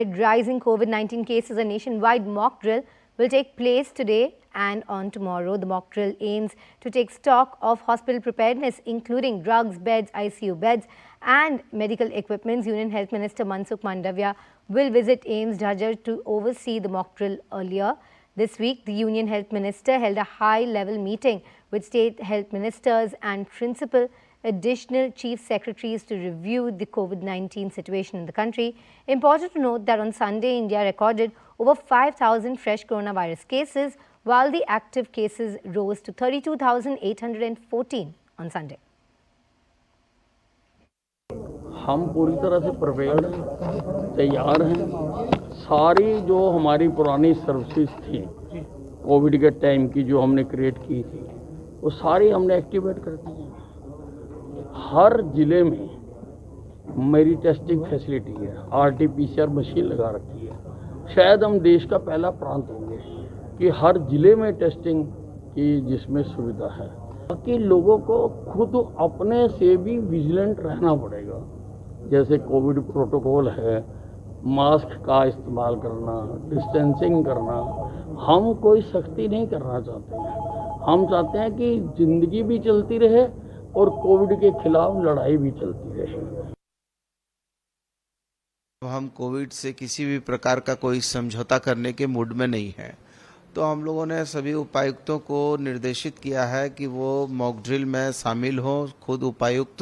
Rising COVID-19 cases, a nationwide mock drill will take place today and on tomorrow. The mock drill aims to take stock of hospital preparedness, including drugs, beds, ICU beds and medical equipment. Union Health Minister Mansukh Mandavia will visit AIIMS Jhajjar to oversee the mock drill earlier. This week, the Union Health Minister held a high-level meeting with state health ministers and principal additional chief secretaries to review the COVID-19 situation in the country. Important to note that on Sunday, India recorded over 5,000 fresh coronavirus cases, while the active cases rose to 32,814 on Sunday. हम पूरी तरह से prepared हैं, तैयार हैं। सारी जो हमारी पुरानी सर्विसेज थी कोविड के टाइम की जो हमने क्रिएट की थी वो सारी हमने एक्टिवेट कर दी है। हर जिले में मेरी टेस्टिंग फैसिलिटी है, RT-PCR मशीन लगा रखी है। शायद हम देश का पहला प्रांत होंगे कि हर जिले में टेस्टिंग की जिसमें सुविधा है। बाकी लोगों को खुद अपने से भी विजिलेंट रहना पड़ेगा। जैसे कोविड प्रोटोकॉल है, मास्क का इस्तेमाल करना, डिस्टेंसिंग करना। हम कोई सख्ती नहीं करना चाहते हैं। हम चाहते हैं कि जिंदगी भी चलती रहे और कोविड के खिलाफ लड़ाई भी चलती रहे। हम कोविड से किसी भी प्रकार का कोई समझौता करने के मूड में नहीं है, तो हम लोगों ने सभी उपायुक्तों को निर्देशित किया है कि वो मॉक ड्रिल में शामिल हों। खुद उपायुक्त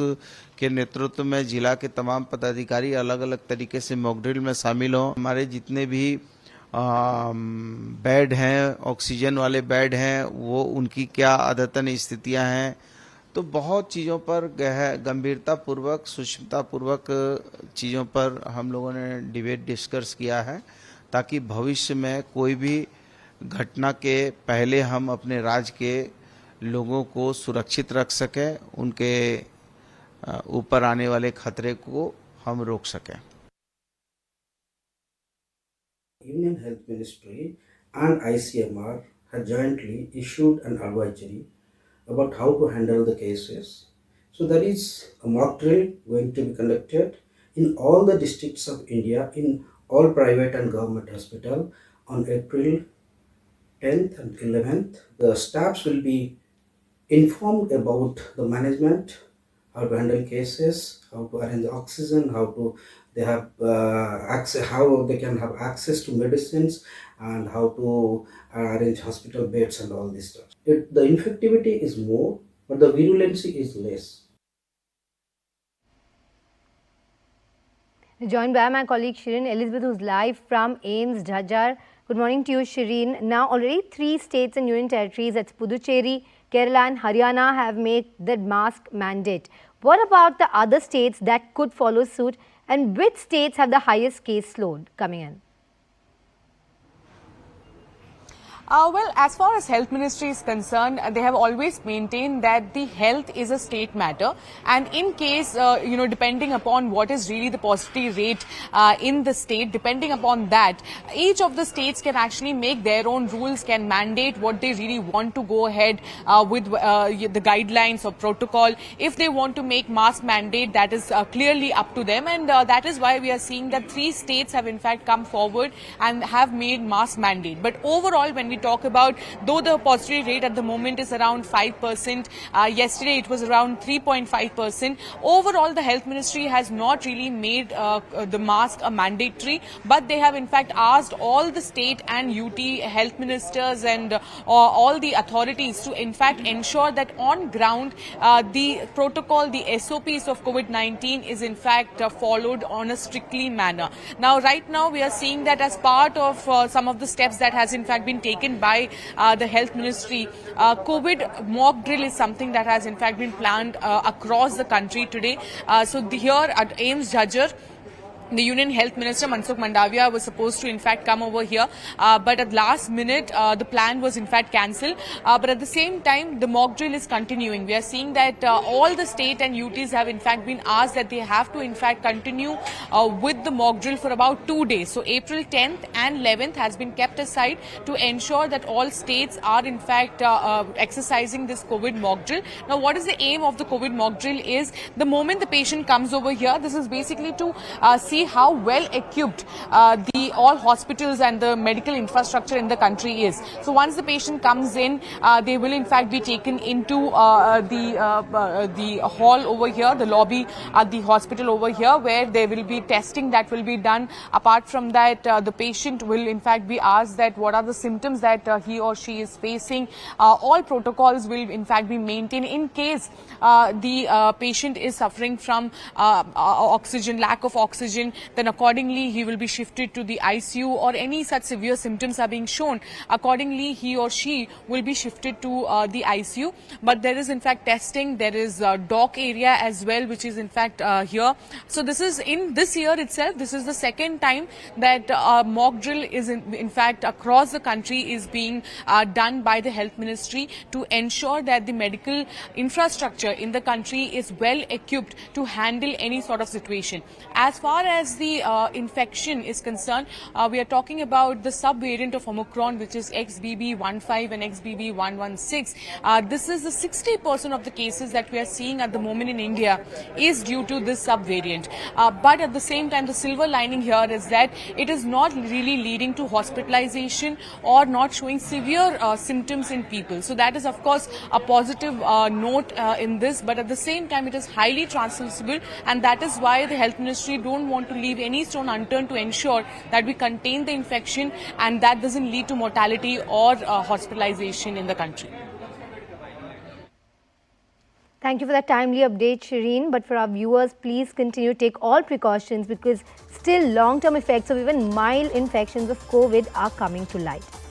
के नेतृत्व में जिला के तमाम पदाधिकारी अलग अलग तरीके से मॉक ड्रिल में शामिल हों। हमारे जितने भी बेड हैं, ऑक्सीजन वाले बेड हैं, वो उनकी क्या अद्यतन स्थितियां हैं, तो बहुत चीज़ों पर गंभीरतापूर्वक, सूक्ष्मतापूर्वक चीज़ों पर हम लोगों ने डिबेट डिस्कस किया है, ताकि भविष्य में कोई भी घटना के पहले हम अपने राज्य के लोगों को सुरक्षित रख सकें, उनके ऊपर आने वाले खतरे को हम रोक सकें। Union Health Ministry and ICMR have jointly issued an advisory about how to handle the cases. So there is a mock drill going to be conducted in all the districts of India, in all private and government hospitals on April 10th and 11th. The staffs will be informed about the management, how to handle cases, how to arrange oxygen, how they can have access to medicines, and how to arrange hospital beds and all this stuff. The infectivity is more, but the virulency is less. Joined by my colleague Shireen Elizabeth, who's live from AIIMS Jhajjar. Good morning to you, Shireen. Now, already 3 states and union territories, that's Puducherry, Kerala and Haryana, have made the mask mandate. What about the other states that could follow suit, and which states have the highest case load coming in? Well, as far as Health Ministry is concerned, they have always maintained that the health is a state matter, and in case, depending upon what is really the positivity rate in the state, depending upon that, each of the states can actually make their own rules, can mandate what they really want to go ahead with the guidelines or protocol. If they want to make mask mandate, that is clearly up to them, and that is why we are seeing that 3 states have in fact come forward and have made mask mandate. But overall, when we talk about, though the positivity rate at the moment is around 5%, yesterday it was around 3.5%. Overall, the Health Ministry has not really made the mask a mandatory, but they have in fact asked all the state and UT health ministers and all the authorities to in fact ensure that on ground the protocol, the SOPs of COVID-19 is in fact followed on a strictly manner. Now, right now we are seeing that as part of some of the steps that has in fact been taken by the Health Ministry, COVID mock drill is something that has in fact been planned across the country today. So here at AIIMS Jhajjar, the Union Health Minister Mansukh Mandavia was supposed to in fact come over here, but at last minute the plan was in fact cancelled. But at the same time, the mock drill is continuing. We are seeing that all the state and UTs have in fact been asked that they have to in fact continue with the mock drill for about 2 days. So April 10th and 11th has been kept aside to ensure that all states are in fact exercising this COVID mock drill. Now, what is the aim of the COVID mock drill is the moment the patient comes over here, this is basically to see see how well equipped the all hospitals and the medical infrastructure in the country is. So once the patient comes in, they will in fact be taken into the hall over here, the lobby at the hospital over here, where there will be testing that will be done. Apart from that, the patient will in fact be asked that what are the symptoms that he or she is facing. All protocols will in fact be maintained in case the patient is suffering from oxygen, lack of oxygen, then accordingly he will be shifted to the ICU, or any such severe symptoms are being shown, accordingly he or she will be shifted to the ICU. But there is in fact testing, there is dock area as well, which is in fact here. So this is in this year itself, this is the second time that mock drill is in fact across the country is being done by the Health Ministry to ensure that the medical infrastructure in the country is well equipped to handle any sort of situation. As far as the infection is concerned, we are talking about the sub-variant of Omicron, which is XBB.1.5 and XBB.1.1.6. This is the 60% of the cases that we are seeing at the moment in India is due to this sub-variant. But at the same time, the silver lining here is that it is not really leading to hospitalization or not showing severe symptoms in people. So that is of course a positive note in this, but at the same time it is highly transmissible, and that is why the Health Ministry don't want to leave any stone unturned to ensure that we contain the infection and that doesn't lead to mortality or hospitalization in the country. Thank you for that timely update, Shireen. But for our viewers, please continue to take all precautions, because still long-term effects of even mild infections of COVID are coming to light.